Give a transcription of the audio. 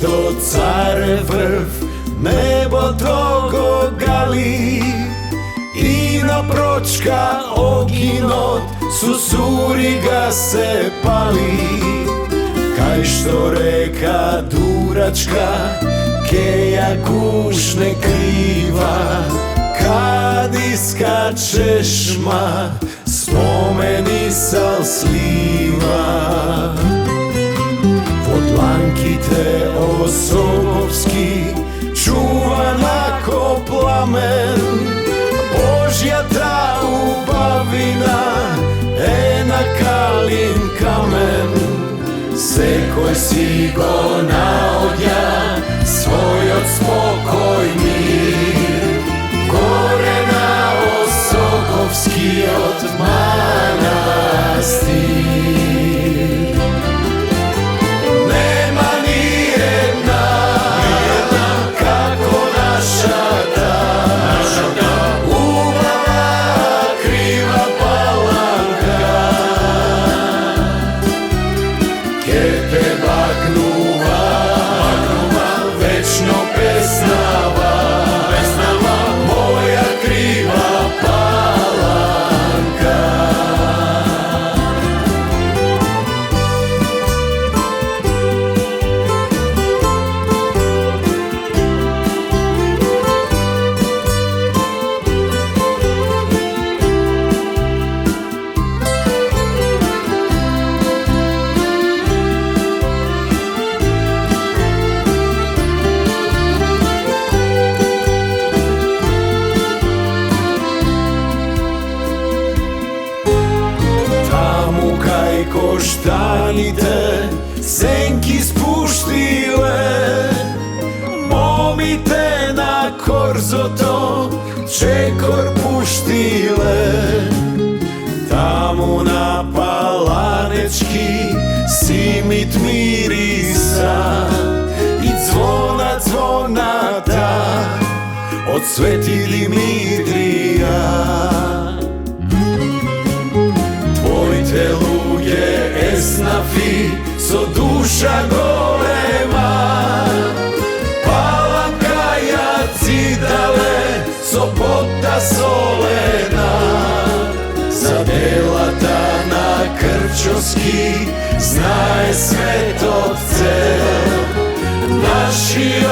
što care vrv nebo togo gali i na pročka oginot susuri ga se pali, kaj što reka duračka keja kušne kriva, kad iskačeš ma spomeni sal sliva. Podlankite Osogovski čuva nako plamen, Božja ta ubavina na kalin kamen. Sekoj si go naodja svoj od spokoj mir, gore na Osogovski od manastir. Nema ni jedna kako naša ta ubava kriva Palanka, ke te bagnuva večno pesnava, moja kriva Palanka. Koštanite senki spuštile, momite na korzoto čekor puštile. Tamo na Palanečki simit mirisa i zvona zvonata od Sveti Dimitrija. Tvoj teluje esnafi so duša golema, Palanka ja cidale Sopota solena, zadelata na Krčovski znaje svet od cel, naši